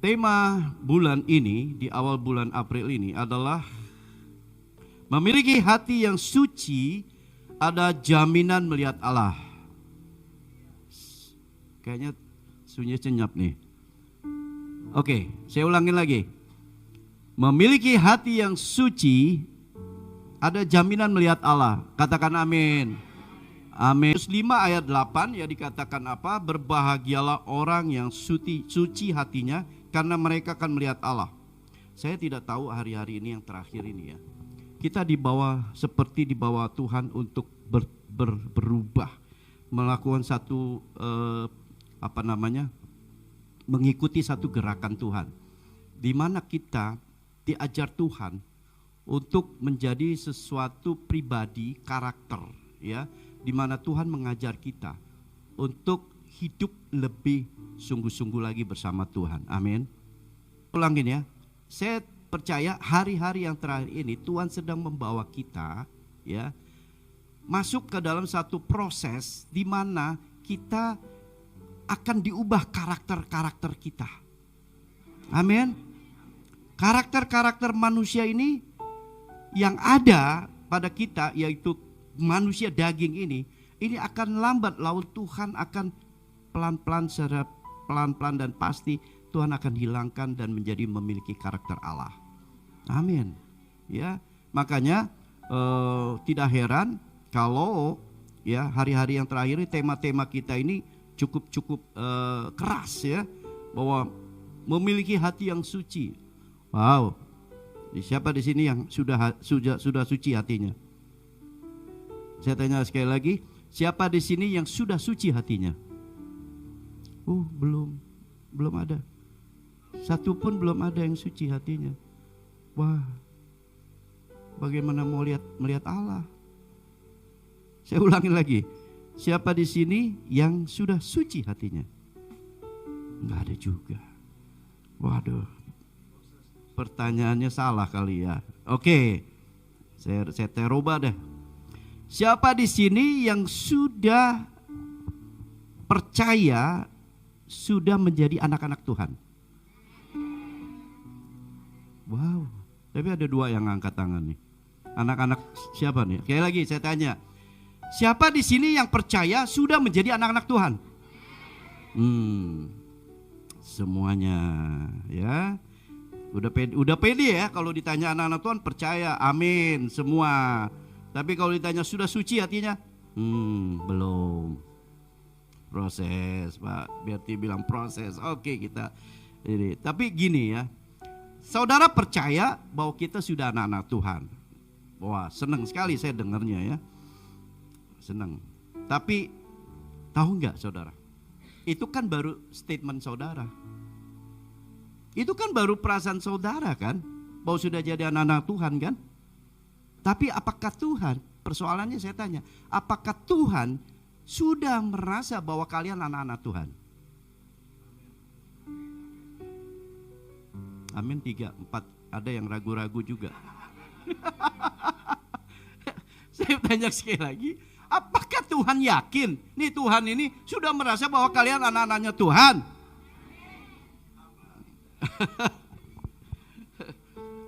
Tema bulan ini, di awal bulan April ini adalah memiliki hati yang suci, ada jaminan melihat Allah. Kayaknya sunyi senyap nih. Oke, saya ulangin lagi. Memiliki hati yang suci, ada jaminan melihat Allah. Katakan amin. Amin. 5 ayat 8 ya dikatakan apa? Berbahagialah orang yang suci hatinya, karena mereka akan melihat Allah. Saya tidak tahu hari-hari ini yang terakhir ini ya. Kita seperti dibawa Tuhan untuk berubah, melakukan satu mengikuti satu gerakan Tuhan, di mana kita diajar Tuhan untuk menjadi sesuatu pribadi karakter, ya, di mana Tuhan mengajar kita untuk hidup lebih sungguh-sungguh lagi bersama Tuhan. Amin. Ulangin ya. Saya percaya hari-hari yang terakhir ini Tuhan sedang membawa kita ya masuk ke dalam satu proses di mana kita akan diubah karakter-karakter kita. Amin. Karakter-karakter manusia ini yang ada pada kita, yaitu manusia daging ini akan lambat laun Tuhan akan pelan-pelan dan pasti Tuhan akan hilangkan dan menjadi memiliki karakter Allah. Amin. Ya, makanya tidak heran kalau ya hari-hari yang terakhir ini tema-tema kita ini cukup keras ya, bahwa memiliki hati yang suci. Wow. Siapa di sini yang sudah suci hatinya? Saya tanya sekali lagi, siapa di sini yang sudah suci hatinya? Belum ada. Satu pun belum ada yang suci hatinya. Wah, bagaimana mau melihat Allah? Saya ulangi lagi, siapa di sini yang sudah suci hatinya? Enggak ada juga. Waduh, pertanyaannya salah kali ya. Oke, saya teroba deh. Siapa di sini yang sudah percaya sudah menjadi anak-anak Tuhan? Wow, tapi ada 2 yang angkat tangan nih. Anak-anak siapa nih? Sekali lagi saya tanya, siapa di sini yang percaya sudah menjadi anak-anak Tuhan? Semuanya ya. Udah pede ya kalau ditanya anak-anak Tuhan percaya, amin semua. Tapi kalau ditanya sudah suci hatinya, belum. Proses, Pak. Berarti bilang proses. Oke, kita ini. Tapi gini ya, saudara percaya bahwa kita sudah anak-anak Tuhan. Wah, senang sekali saya dengarnya ya. Senang. Tapi tahu nggak saudara? Itu kan baru statement saudara. Itu kan baru perasaan saudara kan, bahwa sudah jadi anak-anak Tuhan kan. Tapi apakah Tuhan, persoalannya saya tanya, apakah Tuhan sudah merasa bahwa kalian anak-anak Tuhan? Amin. 3, 4, ada yang ragu-ragu juga. Saya tanya sekali lagi, apakah Tuhan yakin nih Tuhan ini sudah merasa bahwa kalian anak-anaknya Tuhan?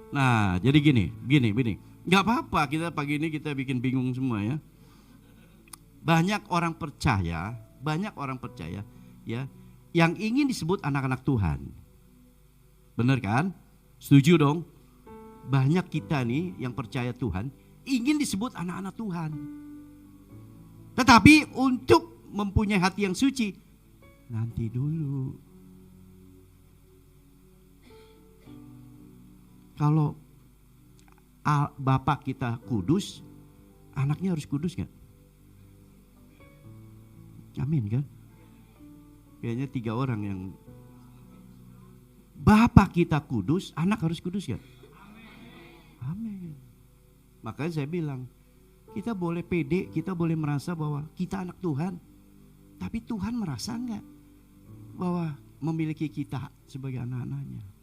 Nah, jadi gini. Gak apa-apa kita pagi ini kita bikin bingung semua ya. Banyak orang percaya ya, yang ingin disebut anak-anak Tuhan. Benar kan? Setuju dong? Banyak kita nih yang percaya Tuhan ingin disebut anak-anak Tuhan. Tetapi untuk mempunyai hati yang suci, nanti dulu. Kalau Bapak kita kudus, anaknya harus kudus gak? Amin kan? Kayaknya 3 orang yang Bapak kita kudus, anak harus kudus gak? Amin. Makanya saya bilang, kita boleh pede, kita boleh merasa bahwa kita anak Tuhan. Tapi Tuhan merasa enggak bahwa memiliki kita sebagai anak-anaknya?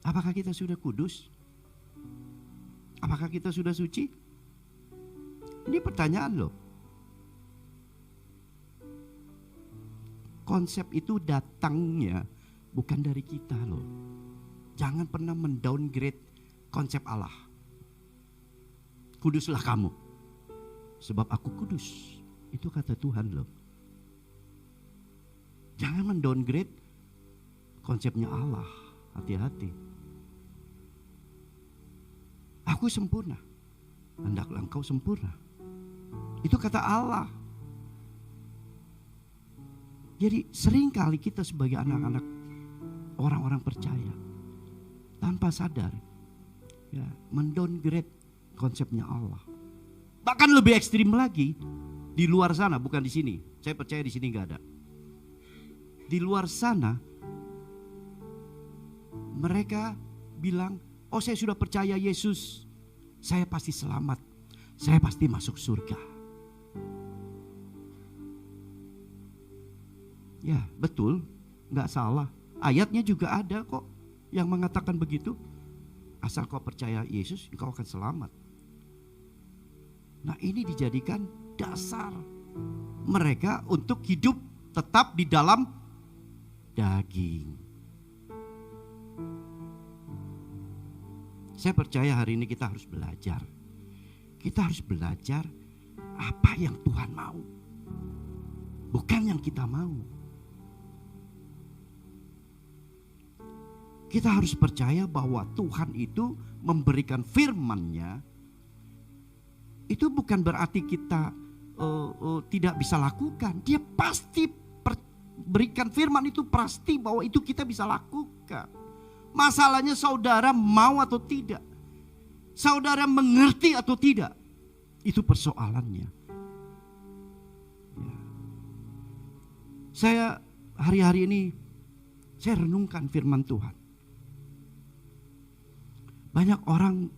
Apakah kita sudah kudus? Apakah kita sudah suci? Ini pertanyaan loh. konsep itu datangnya bukan dari kita loh. Jangan pernah mendowngrade konsep Allah. Kuduslah kamu, sebab aku kudus. Itu kata Tuhan loh. Jangan mendowngrade konsepnya Allah. Hati-hati. Aku sempurna, hendaklah engkau sempurna. Itu kata Allah. Jadi seringkali kita sebagai anak-anak, orang-orang percaya, tanpa sadar ya, mendowngrade konsepnya Allah. Bahkan lebih ekstrim lagi di luar sana, bukan di sini. Saya percaya di sini nggak ada. Di luar sana mereka bilang, oh saya sudah percaya Yesus, saya pasti selamat, saya pasti masuk surga. Ya betul, nggak salah. Ayatnya juga ada kok yang mengatakan begitu. Asal kau percaya Yesus, engkau akan selamat. Nah ini dijadikan dasar mereka untuk hidup tetap di dalam daging. Saya percaya hari ini kita harus belajar. Kita harus belajar apa yang Tuhan mau, bukan yang kita mau. Kita harus percaya bahwa Tuhan itu memberikan firman-Nya. Itu bukan berarti kita tidak bisa lakukan. Dia pasti berikan firman itu, pasti bahwa itu kita bisa lakukan. Masalahnya saudara mau atau tidak, saudara mengerti atau tidak, itu persoalannya. Ya. Saya hari-hari ini saya renungkan firman Tuhan. Banyak orang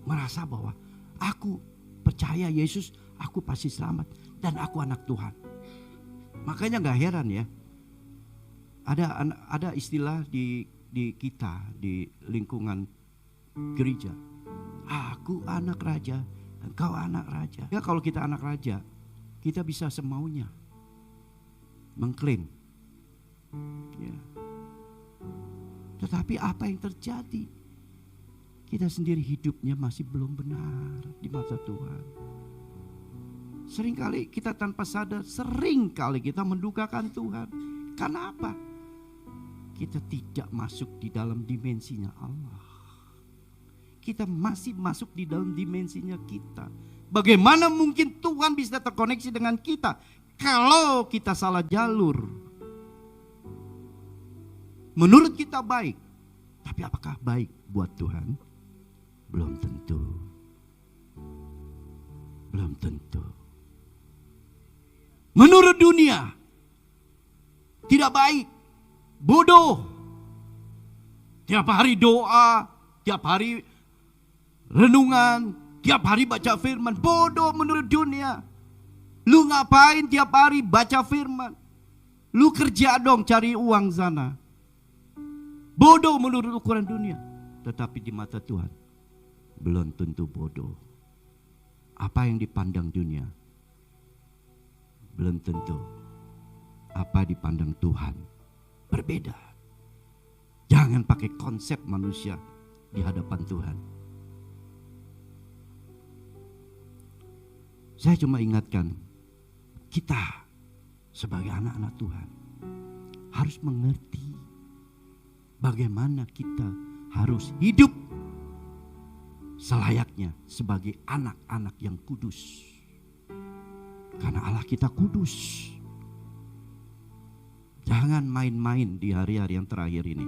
merasa bahwa aku percaya Yesus, aku pasti selamat, dan aku anak Tuhan. Makanya gak heran ya, ada istilah di kita, di lingkungan gereja, aku anak raja, engkau anak raja. Ya kalau kita anak raja, kita bisa semaunya mengklaim. Ya. Tetapi apa yang terjadi? Kita sendiri hidupnya masih belum benar di mata Tuhan. Seringkali kita tanpa sadar, seringkali kita mendukakan Tuhan. Karena apa? Kita tidak masuk di dalam dimensinya Allah. Kita masih masuk di dalam dimensinya kita. Bagaimana mungkin Tuhan bisa terkoneksi dengan kita kalau kita salah jalur? Menurut kita baik, tapi apakah baik buat Tuhan? Belum tentu. Belum tentu. Menurut dunia tidak baik, bodoh. Tiap hari doa, tiap hari renungan, tiap hari baca firman, bodoh menurut dunia. Lu ngapain tiap hari baca firman? Lu kerja dong cari uang sana. Bodoh menurut ukuran dunia. Tetapi di mata Tuhan belum tentu bodoh. Apa yang dipandang dunia belum tentu apa dipandang Tuhan. Berbeda. Jangan pakai konsep manusia di hadapan Tuhan. Saya cuma ingatkan, kita sebagai anak-anak Tuhan harus mengerti bagaimana kita harus hidup selayaknya sebagai anak-anak yang kudus. Karena Allah kita kudus. Jangan main-main di hari-hari yang terakhir ini.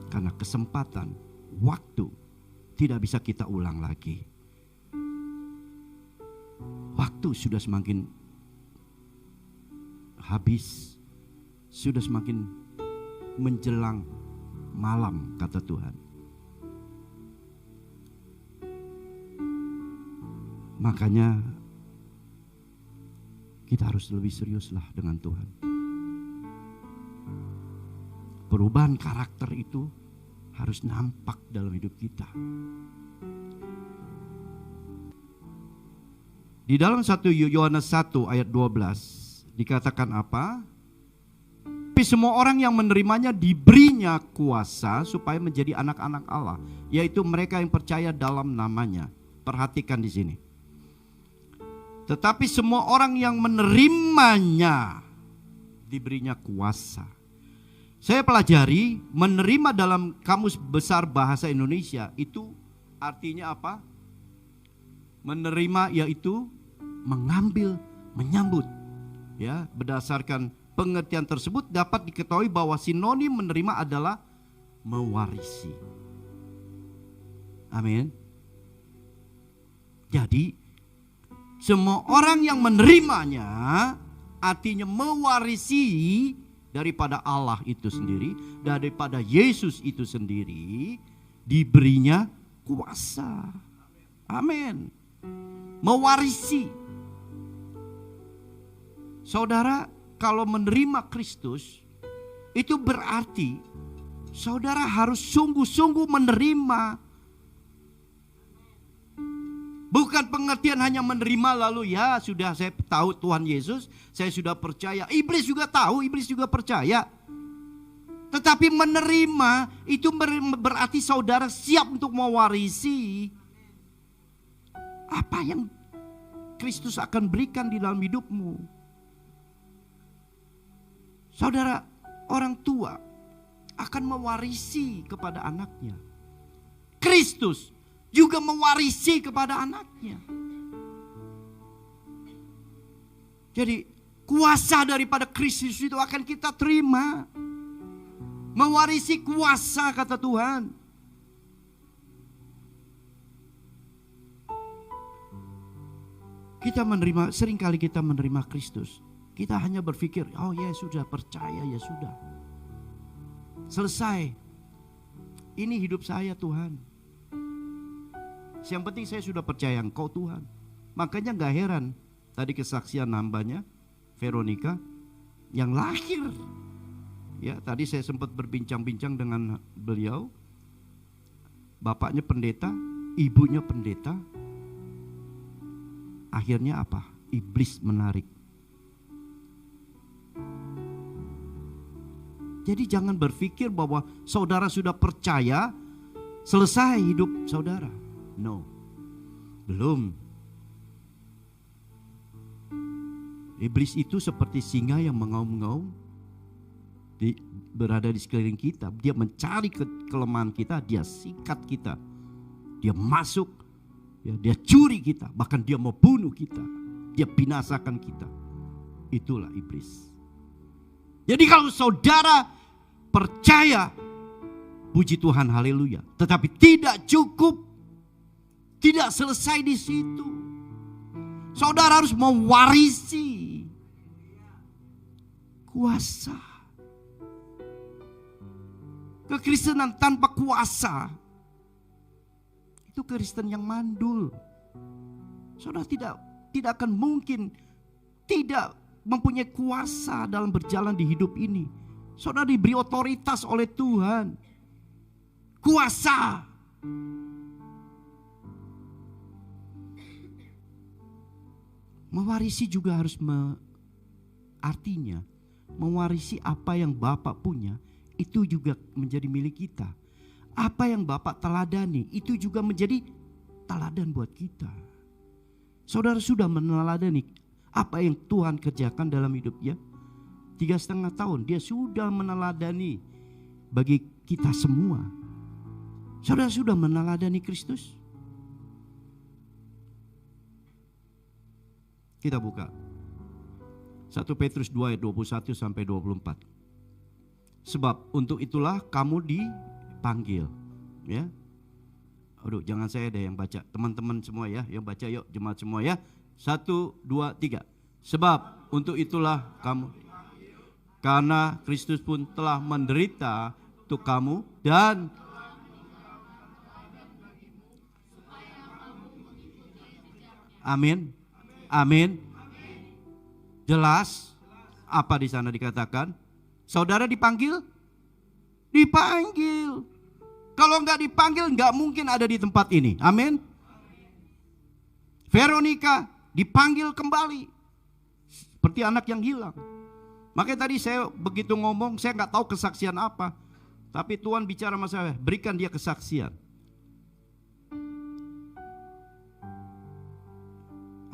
Karena kesempatan, waktu tidak bisa kita ulang lagi. Waktu sudah semakin habis, sudah semakin menjelang malam, kata Tuhan. Makanya kita harus lebih seriuslah dengan Tuhan. Perubahan karakter itu harus nampak dalam hidup kita. Di dalam 1 Yohanes 1 ayat 12 dikatakan apa? Tapi semua orang yang menerimanya diberinya kuasa supaya menjadi anak-anak Allah, yaitu mereka yang percaya dalam namanya. Perhatikan di sini. Tetapi semua orang yang menerimanya diberinya kuasa. Saya pelajari, menerima dalam Kamus Besar Bahasa Indonesia itu artinya apa? Menerima yaitu mengambil, menyambut. Ya, berdasarkan pengertian tersebut dapat diketahui bahwa sinonim menerima adalah mewarisi. Amin. Jadi semua orang yang menerimanya artinya mewarisi daripada Allah itu sendiri, daripada Yesus itu sendiri, diberinya kuasa. Amin. Mewarisi. Saudara, kalau menerima Kristus, itu berarti saudara harus sungguh-sungguh menerima. Bukan pengertian hanya menerima lalu ya sudah saya tahu Tuhan Yesus, saya sudah percaya. Iblis juga tahu, iblis juga percaya. Tetapi menerima itu berarti saudara siap untuk mewarisi apa yang Kristus akan berikan di dalam hidupmu. Saudara, orang tua akan mewarisi kepada anaknya. Kristus juga mewarisi kepada anaknya. Jadi kuasa daripada Kristus itu akan kita terima. Mewarisi kuasa, kata Tuhan. Kita menerima, seringkali kita menerima Kristus. Kita hanya berpikir, oh ya sudah percaya, ya sudah. Selesai. Ini hidup saya Tuhan. Yang penting saya sudah percaya Engkau Tuhan. Makanya gak heran tadi kesaksian hambanya Veronica yang lahir. Ya, tadi saya sempat berbincang-bincang dengan beliau. Bapaknya pendeta, ibunya pendeta. Akhirnya apa? Iblis menarik. Jadi jangan berpikir bahwa saudara sudah percaya, selesai hidup saudara. No, belum. Iblis itu seperti singa yang mengaum-ngaum, berada di sekeliling kita. Dia mencari kelemahan kita, dia sikat kita. Dia masuk, ya, dia curi kita, bahkan dia mau bunuh kita. Dia binasakan kita. Itulah iblis. Jadi kalau saudara percaya, puji Tuhan, haleluya. Tetapi tidak cukup, tidak selesai di situ. Saudara harus mewarisi kuasa. Kekristenan tanpa kuasa itu Kristen yang mandul. Saudara tidak akan mungkin tidak mempunyai kuasa dalam berjalan di hidup ini. Saudara diberi otoritas oleh Tuhan. Kuasa. Mewarisi juga harus artinya mewarisi apa yang Bapak punya, itu juga menjadi milik kita. Apa yang Bapak teladani itu juga menjadi teladan buat kita. Saudara sudah meneladani apa yang Tuhan kerjakan dalam hidupnya. 3,5 tahun dia sudah meneladani bagi kita semua. Saudara sudah meneladani Kristus? Kita buka 1 Petrus 2 ayat 21 sampai 24. Sebab untuk itulah kamu dipanggil, ya. Aduh, jangan saya deh yang baca, teman-teman semua ya, yang baca yuk, jemaat semua ya. 1, 2, 3. Sebab untuk itulah kamu, karena Kristus pun telah menderita untuk kamu dan amin. Amin. Jelas apa di sana dikatakan? Saudara dipanggil? Dipanggil. Kalau enggak dipanggil enggak mungkin ada di tempat ini. Amin. Veronica dipanggil kembali. seperti anak yang hilang. Makanya tadi saya begitu ngomong, saya nggak tahu kesaksian apa. Tapi Tuhan bicara sama saya, berikan dia kesaksian.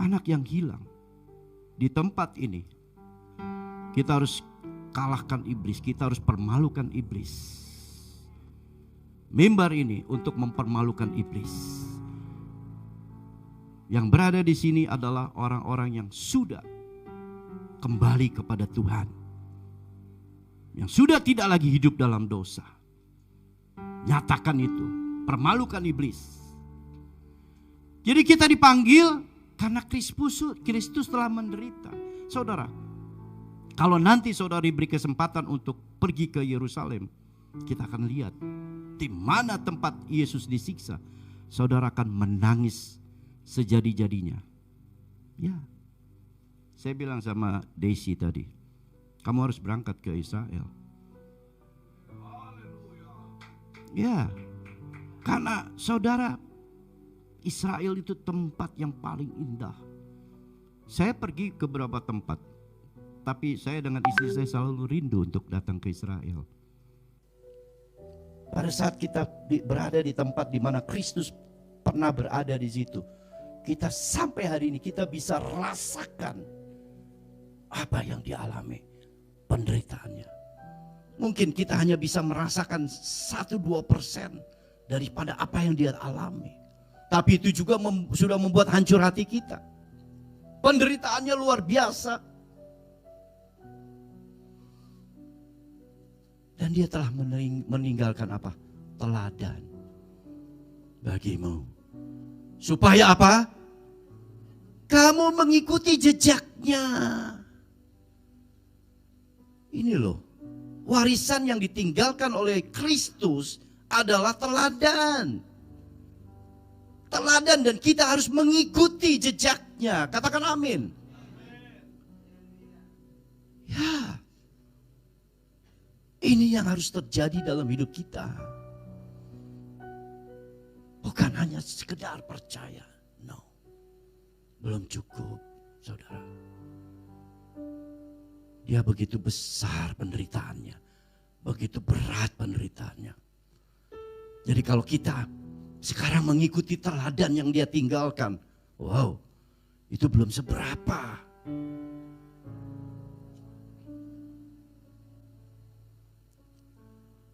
Anak yang hilang. Di tempat ini, kita harus kalahkan iblis, kita harus permalukan iblis. Mimbar ini untuk mempermalukan iblis. Yang berada di sini adalah orang-orang yang sudah kembali kepada Tuhan, yang sudah tidak lagi hidup dalam dosa. Nyatakan itu, permalukan iblis. Jadi kita dipanggil karena Kristus telah menderita. Saudara, kalau nanti saudara diberi kesempatan untuk pergi ke Yerusalem, kita akan lihat di mana tempat Yesus disiksa. Saudara akan menangis sejadi-jadinya. Ya, saya bilang sama Daisy tadi, kamu harus berangkat ke Israel. Ya, karena saudara, Israel itu tempat yang paling indah. Saya pergi ke beberapa tempat, tapi saya dengan istri saya selalu rindu untuk datang ke Israel. Pada saat kita berada di tempat di mana Kristus pernah berada di situ, kita sampai hari ini kita bisa rasakan apa yang dia alami, penderitaannya. Mungkin kita hanya bisa merasakan 1-2% daripada apa yang dia alami. Tapi itu juga sudah membuat hancur hati kita. Penderitaannya luar biasa. Dan dia telah meninggalkan apa? Teladan bagimu. Supaya apa? Kamu mengikuti jejaknya. Ini loh, warisan yang ditinggalkan oleh Kristus adalah teladan. Teladan, dan kita harus mengikuti jejaknya. Katakan amin. Ya, ini yang harus terjadi dalam hidup kita. Bukan hanya sekedar percaya. No, belum cukup, saudara. Dia begitu besar penderitaannya, begitu berat penderitaannya. Jadi kalau kita sekarang mengikuti teladan yang dia tinggalkan, wow, itu belum seberapa.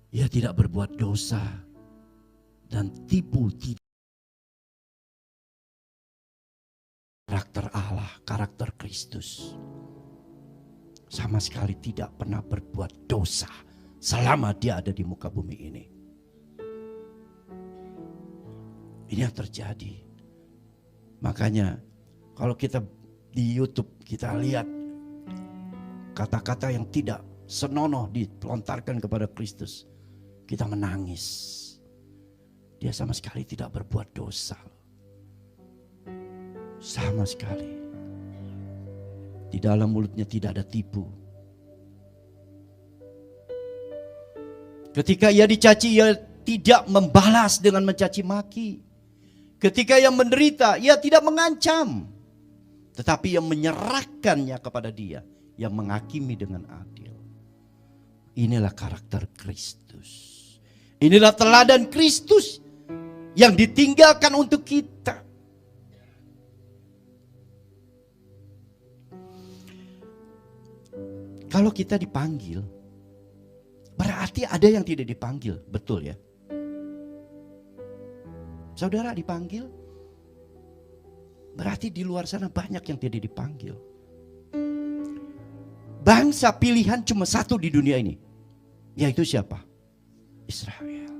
Ia tidak berbuat dosa dan tipu tidak. Karakter Allah, karakter Kristus sama sekali tidak pernah berbuat dosa selama dia ada di muka bumi ini. Ini yang terjadi. Makanya kalau kita di YouTube kita lihat kata-kata yang tidak senonoh dilontarkan kepada Kristus, kita menangis. Dia sama sekali tidak berbuat dosa. Sama sekali. Di dalam mulutnya tidak ada tipu. Ketika ia dicaci, ia tidak membalas dengan mencaci maki. Ketika ia menderita, ia tidak mengancam, tetapi ia menyerahkannya kepada dia yang menghakimi dengan adil. Inilah karakter Kristus. Inilah teladan Kristus yang ditinggalkan untuk kita. Kalau kita dipanggil, berarti ada yang tidak dipanggil, betul ya? Saudara dipanggil, berarti di luar sana banyak yang tidak dipanggil. Bangsa pilihan cuma satu di dunia ini, yaitu siapa? Israel.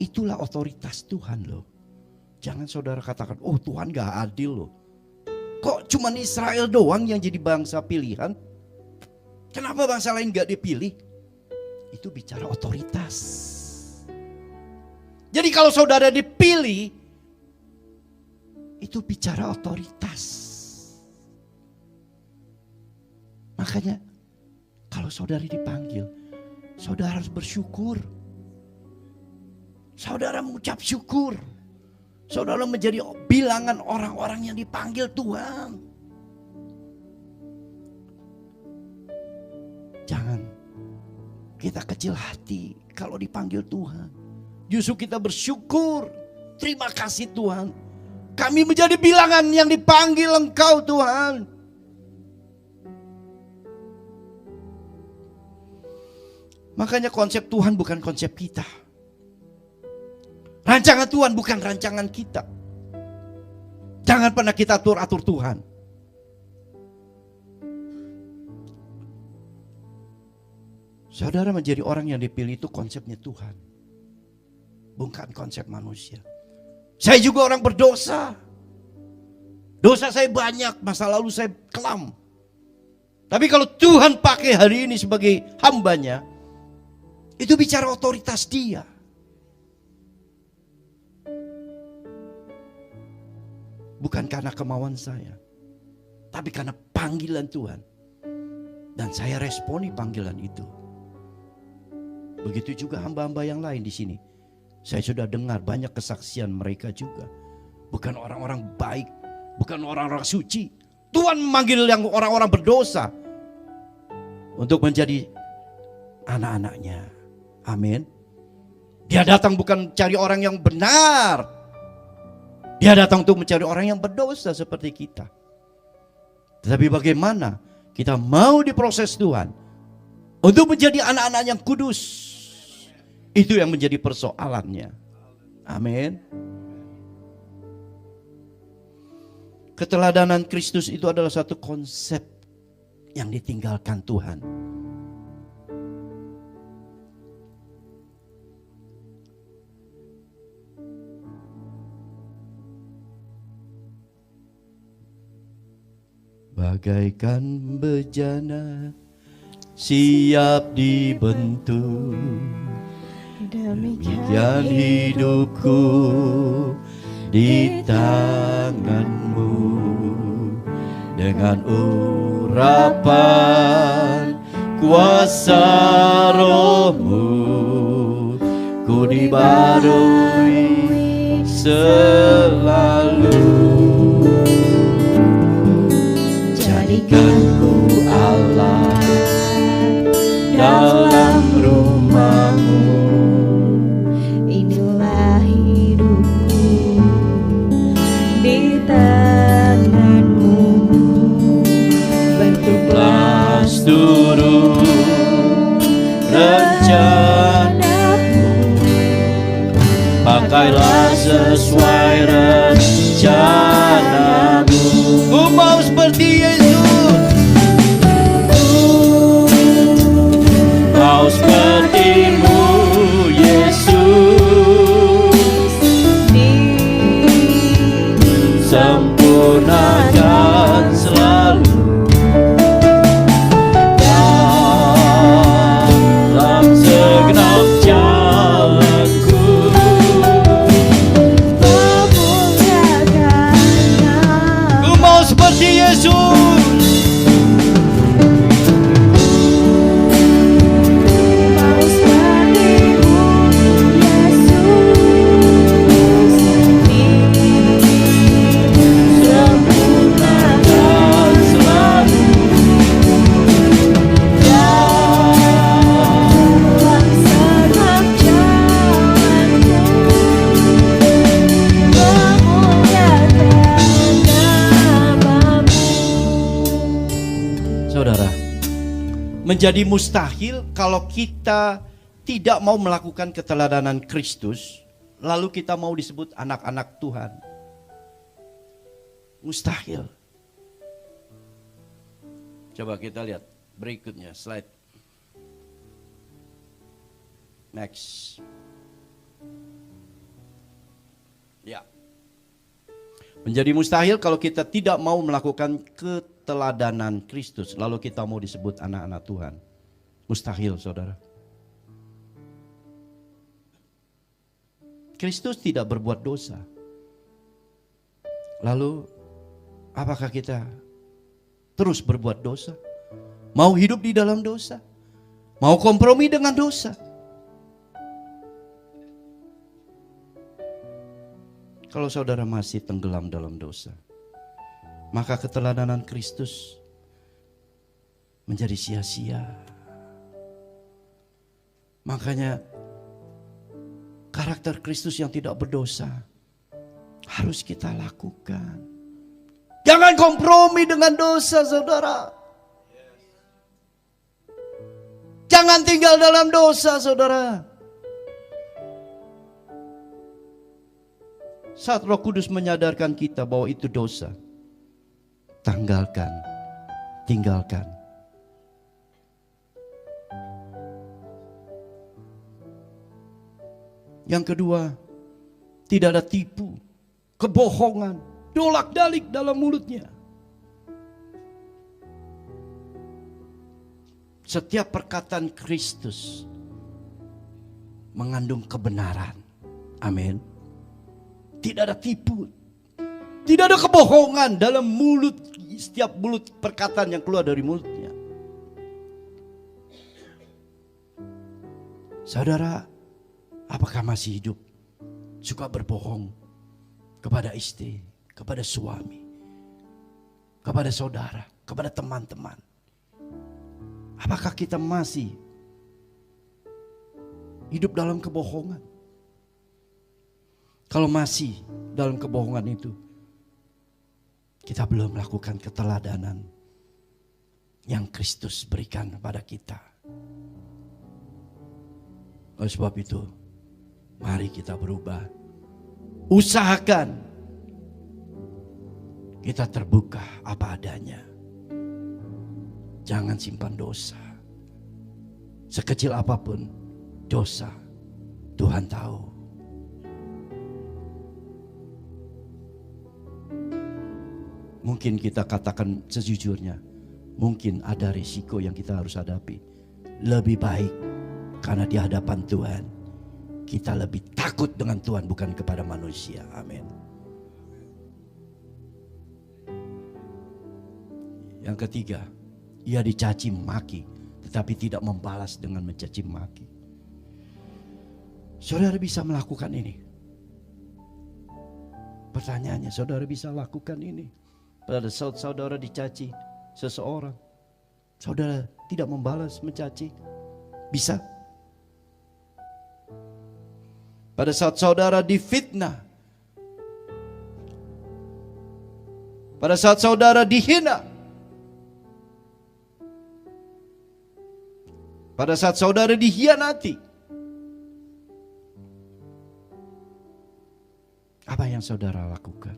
Itulah otoritas Tuhan loh. Jangan saudara katakan, oh Tuhan gak adil loh. Kok cuma Israel doang yang jadi bangsa pilihan? Kenapa bangsa lain gak dipilih? Itu bicara otoritas. Jadi kalau saudara dipilih, itu bicara otoritas. Makanya kalau saudara dipanggil, saudara harus bersyukur. Saudara mengucap syukur. Saudara menjadi bilangan orang-orang yang dipanggil Tuhan. kita kecil hati kalau dipanggil Tuhan. Justru kita bersyukur. Terima kasih Tuhan. Kami menjadi bilangan yang dipanggil Engkau Tuhan. Makanya konsep Tuhan bukan konsep kita. Rancangan Tuhan bukan rancangan kita. Jangan pernah kita atur-atur Tuhan. Saudara menjadi orang yang dipilih itu konsepnya Tuhan. Bukan konsep manusia. Saya juga orang berdosa. Dosa saya banyak, masa lalu saya kelam. Tapi kalau Tuhan pakai hari ini sebagai hambanya, itu bicara otoritas Dia. Bukan karena kemauan saya, tapi karena panggilan Tuhan. Dan saya responi panggilan itu. Begitu juga hamba-hamba yang lain di sini. Saya sudah dengar banyak kesaksian mereka juga. Bukan orang-orang baik, bukan orang-orang suci. Tuhan memanggil yang orang-orang berdosa untuk menjadi anak-anaknya. Amin. Dia datang bukan mencari orang yang benar. Dia datang untuk mencari orang yang berdosa seperti kita. Tetapi bagaimana kita mau diproses Tuhan untuk menjadi anak-anak yang kudus. Itu yang menjadi persoalannya. Amin. Keteladanan Kristus itu adalah satu konsep yang ditinggalkan Tuhan. Bagaikan bejana siap dibentuk, demikian hidupku di tanganmu. Dengan urapan kuasa rohmu, ku dibarui selalu. Jadikanku Allah dalam rumahmu. Inilah hidupku di tanganmu. Bentuklah seluruh rencanamu. Pakailah sesuai rencanamu. Ku mau seperti Yesus. Mau seperti-Mu Yesus. Sempurnakan selalu dalam segenap jalanku. Ku mau seperti Yesus. Menjadi mustahil kalau kita tidak mau melakukan keteladanan Kristus, lalu kita mau disebut anak-anak Tuhan. Mustahil. Coba kita lihat berikutnya, slide. Next. Ya. Menjadi mustahil kalau kita tidak mau melakukan keteladanan Kristus, lalu kita mau disebut anak-anak Tuhan. Mustahil, saudara. Kristus tidak berbuat dosa. Lalu, apakah kita terus berbuat dosa? Mau hidup di dalam dosa? Mau kompromi dengan dosa? Kalau saudara masih tenggelam dalam dosa, maka keteladanan Kristus menjadi sia-sia. Makanya karakter Kristus yang tidak berdosa harus kita lakukan. Jangan kompromi dengan dosa, saudara. Jangan tinggal dalam dosa, saudara. Saat Roh Kudus menyadarkan kita bahwa itu dosa, tanggalkan, tinggalkan. Yang kedua, tidak ada tipu, kebohongan, dolak-dalik dalam mulutnya. Setiap perkataan Kristus mengandung kebenaran. Amin. Tidak ada tipu, tidak ada kebohongan dalam mulut, setiap mulut perkataan yang keluar dari mulutnya. Saudara, apakah masih hidup suka berbohong kepada istri, kepada suami, kepada saudara, kepada teman-teman? Apakah kita masih hidup dalam kebohongan? Kalau masih dalam kebohongan itu, kita belum melakukan keteladanan yang Kristus berikan kepada kita. Oleh sebab itu, mari kita berubah. Usahakan kita terbuka apa adanya. Jangan simpan dosa. Sekecil apapun dosa, Tuhan tahu. Mungkin kita katakan sejujurnya, mungkin ada risiko yang kita harus hadapi. Lebih baik karena di hadapan Tuhan kita lebih takut dengan Tuhan, bukan kepada manusia. Amin. Yang ketiga, ia dicaci maki tetapi tidak membalas dengan mencaci maki. Saudara bisa melakukan ini? Pertanyaannya, saudara bisa lakukan ini? Pada saat saudara dicaci seseorang, saudara tidak membalas mencaci, bisa? Pada saat saudara difitnah, pada saat saudara dihina, pada saat saudara dihianati, apa yang saudara lakukan?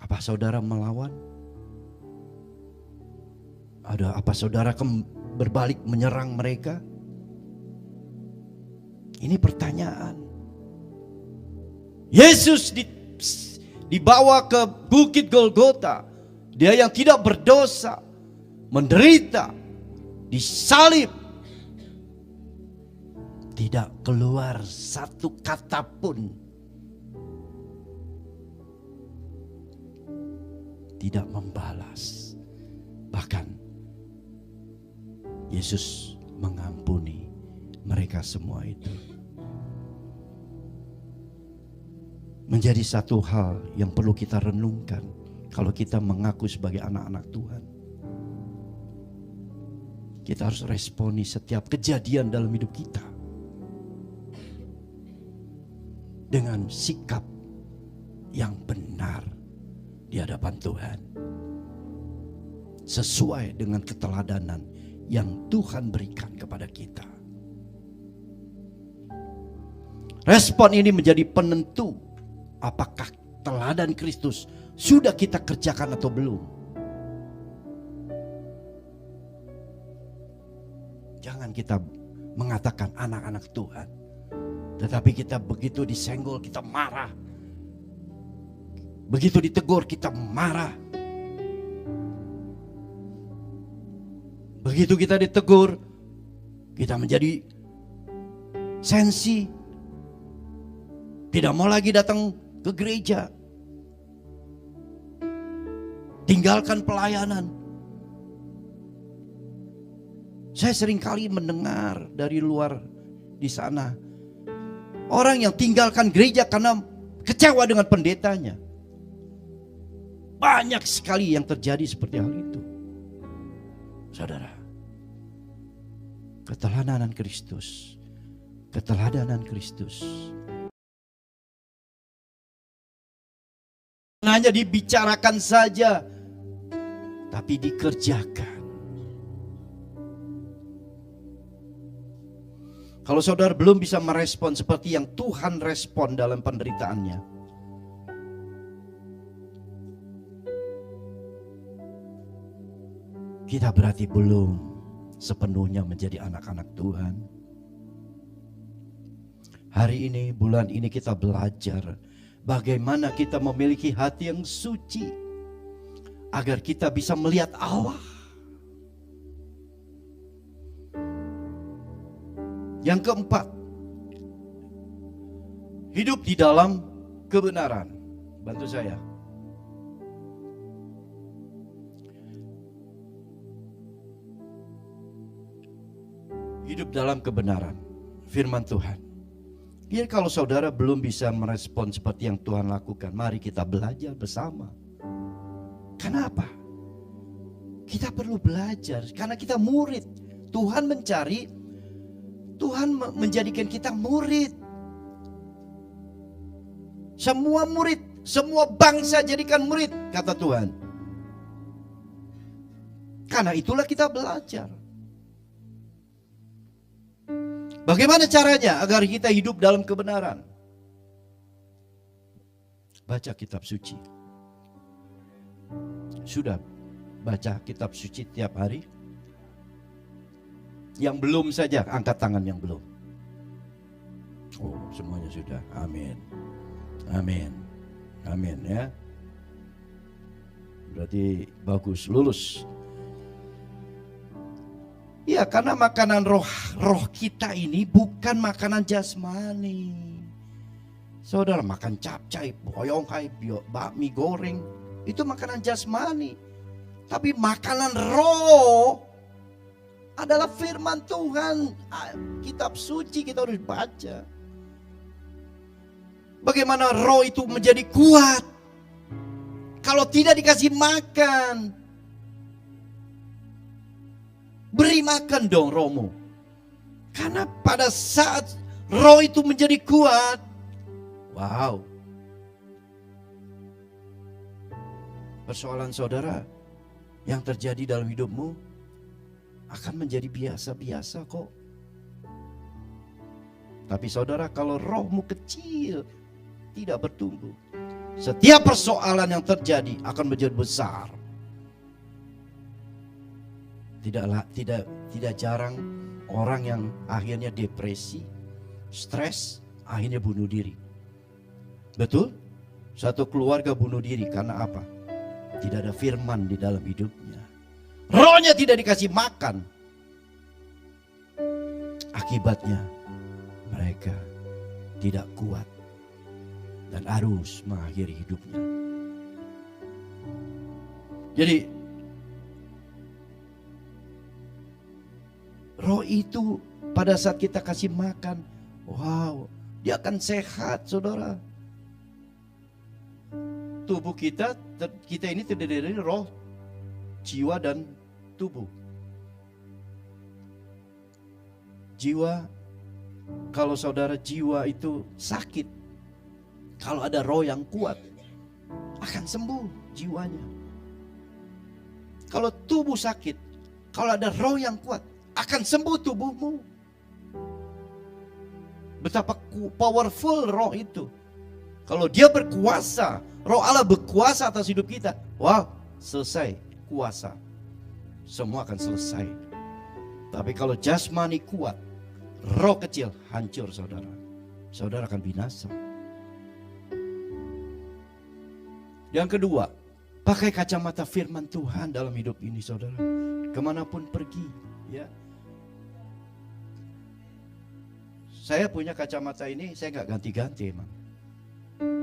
Apa saudara melawan? Apa saudara berbalik menyerang mereka? Ini pertanyaan. Yesus dibawa ke Bukit Golgota. Dia yang tidak berdosa, menderita, disalib. Tidak keluar satu kata pun. Tidak membalas. Bahkan Yesus mengampuni mereka semua itu. Menjadi satu hal yang perlu kita renungkan kalau kita mengaku sebagai anak-anak Tuhan. Kita harus responi setiap kejadian dalam hidup kita dengan sikap yang benar di hadapan Tuhan, sesuai dengan keteladanan yang Tuhan berikan kepada kita. Respon ini menjadi penentu apakah teladan Kristus sudah kita kerjakan atau belum. Jangan kita mengatakan anak-anak Tuhan, tetapi kita begitu disenggol kita marah. Begitu ditegur kita marah. Begitu kita ditegur, kita menjadi sensi. Tidak mau lagi datang ke gereja. Tinggalkan pelayanan. Saya seringkali mendengar dari luar di sana, orang yang tinggalkan gereja karena kecewa dengan pendetanya. Banyak sekali yang terjadi seperti hal itu. Saudara, Keteladanan Kristus. Keteladanan Kristus. Hanya dibicarakan saja, tapi dikerjakan. Kalau saudara belum bisa merespon seperti yang Tuhan respon dalam penderitaannya, kita berarti belum sepenuhnya menjadi anak-anak Tuhan. Hari ini, bulan ini kita belajar bagaimana kita memiliki hati yang suci agar kita bisa melihat Allah. Yang keempat, hidup di dalam kebenaran. Bantu saya. Hidup dalam kebenaran firman Tuhan. Jadi kalau saudara belum bisa merespon seperti yang Tuhan lakukan, mari kita belajar bersama. Kenapa? Kita perlu belajar karena kita murid. Tuhan mencari, Tuhan menjadikan kita murid. Semua murid, semua bangsa jadikan murid, kata Tuhan. Karena itulah kita belajar. Bagaimana caranya agar kita hidup dalam kebenaran? Baca kitab suci. Sudah baca kitab suci tiap hari? Yang belum saja, angkat tangan yang belum. Oh, semuanya sudah. Amin. Amin. Amin ya. Berarti bagus, lulus. Ya, karena makanan roh kita ini bukan makanan jasmani. Saudara makan capcay, boyonghai, bakmi goreng, itu makanan jasmani. Tapi makanan roh adalah firman Tuhan. Kitab suci kita harus baca. Bagaimana roh itu menjadi kuat kalau tidak dikasih makan. Beri makan dong rohmu. Karena pada saat roh itu menjadi kuat, wow. Persoalan saudara yang terjadi dalam hidupmu akan menjadi biasa-biasa kok. Tapi saudara, kalau rohmu kecil, tidak bertumbuh, setiap persoalan yang terjadi akan menjadi besar. Tidak jarang orang yang akhirnya depresi, stres, akhirnya bunuh diri. Betul? Satu keluarga bunuh diri karena apa? Tidak ada firman di dalam hidupnya. Rohnya tidak dikasih makan. Akibatnya mereka tidak kuat dan harus mengakhiri hidupnya. Jadi roh itu pada saat kita kasih makan, wow, dia akan sehat, saudara. Tubuh kita ini terdiri dari roh, jiwa dan tubuh. Jiwa, kalau saudara jiwa itu sakit, kalau ada roh yang kuat, akan sembuh jiwanya. Kalau tubuh sakit, kalau ada roh yang kuat, akan sembuh tubuhmu. Betapa powerful roh itu. Kalau dia berkuasa, roh Allah berkuasa atas hidup kita, wow, selesai kuasa. Semua akan selesai. Tapi kalau jasmani kuat, roh kecil hancur, saudara. Saudara akan binasa. Yang kedua, pakai kacamata firman Tuhan dalam hidup ini, saudara. Kemanapun pergi, ya. Saya punya kacamata ini, saya nggak ganti-ganti emang.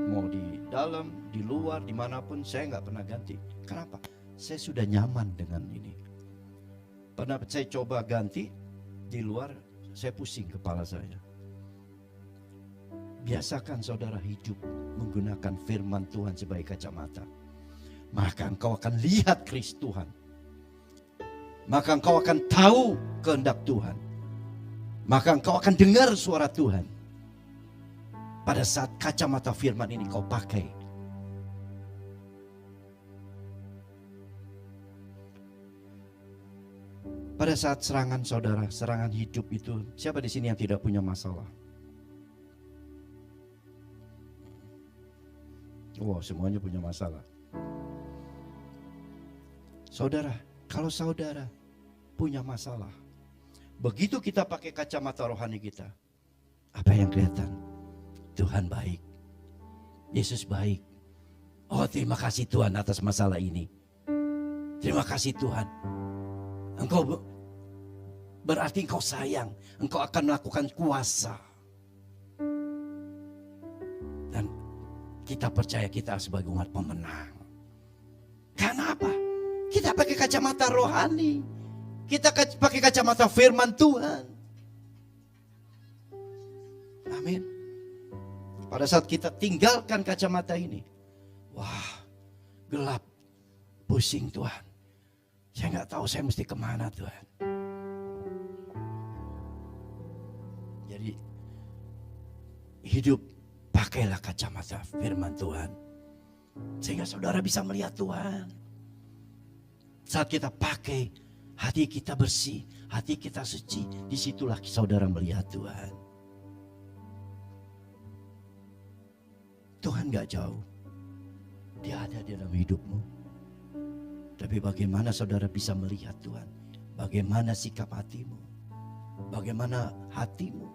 Mau di dalam, di luar, dimanapun saya nggak pernah ganti. Kenapa? Saya sudah nyaman dengan ini. Pernah saya coba ganti di luar, saya pusing kepala saya. Biasakan saudara hidup menggunakan firman Tuhan sebagai kacamata. Maka engkau akan lihat keris Tuhan. Maka engkau akan tahu kehendak Tuhan. maka engkau akan dengar suara Tuhan. Pada saat kacamata firman ini kau pakai. Pada saat serangan saudara, serangan hidup itu, siapa di sini yang tidak punya masalah? Wow, semuanya punya masalah. Saudara, kalau saudara punya masalah, begitu kita pakai kacamata rohani kita, apa yang kelihatan? Tuhan baik, Yesus baik. Oh, terima kasih Tuhan atas masalah ini. Terima kasih Tuhan. Engkau berarti engkau sayang, engkau akan melakukan kuasa. Dan kita percaya kita sebagai umat pemenang. Karena apa? Kita pakai kacamata rohani. Kita pakai kacamata firman Tuhan. Amin. Pada saat kita tinggalkan kacamata ini, wah, gelap, pusing Tuhan. Saya nggak tahu saya mesti kemana Tuhan. Jadi hidup pakailah kacamata firman Tuhan. Sehingga saudara bisa melihat Tuhan. Saat kita pakai, hati kita bersih, hati kita suci. Disitulah saudara melihat Tuhan. Tuhan gak jauh. Dia ada di dalam hidupmu. Tapi bagaimana saudara bisa melihat Tuhan? Bagaimana sikap hatimu? Bagaimana hatimu?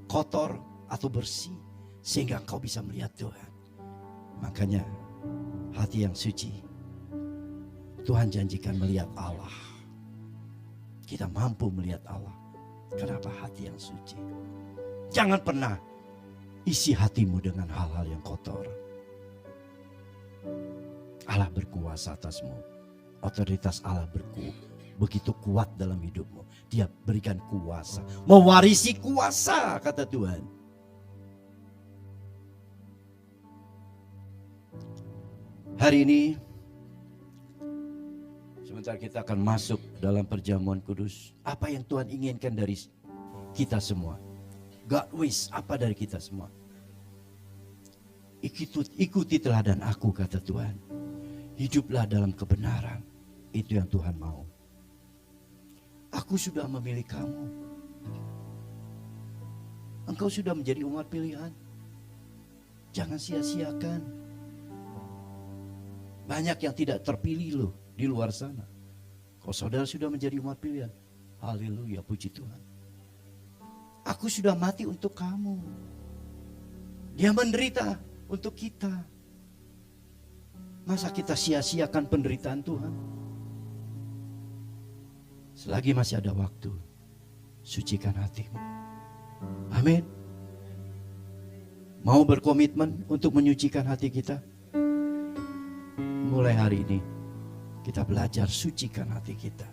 Kotor atau bersih? Sehingga engkau bisa melihat Tuhan. Makanya hati yang suci, Tuhan janjikan melihat Allah. Kita mampu melihat Allah. Kenapa hati yang suci? Jangan pernah isi hatimu dengan hal-hal yang kotor. Allah berkuasa atasmu. Otoritas Allah begitu kuat dalam hidupmu. Dia berikan kuasa. Mewarisi kuasa, kata Tuhan. Hari ini, sebentar kita akan masuk dalam perjamuan kudus. Apa yang Tuhan inginkan dari kita semua? God wish apa dari kita semua? Ikuti teladan aku, kata Tuhan. Hiduplah dalam kebenaran. Itu yang Tuhan mau. Aku sudah memilih kamu. Engkau sudah menjadi umat pilihan. Jangan sia-siakan. Banyak yang tidak terpilih loh di luar sana. Kalau saudara sudah menjadi umat pilihan, haleluya, puji Tuhan. Aku sudah mati untuk kamu. Dia menderita untuk kita. Masa kita sia-siakan penderitaan Tuhan? Selagi masih ada waktu, sucikan hatimu. Amin. Mau berkomitmen untuk menyucikan hati kita? Mulai hari ini kita belajar sucikan hati kita.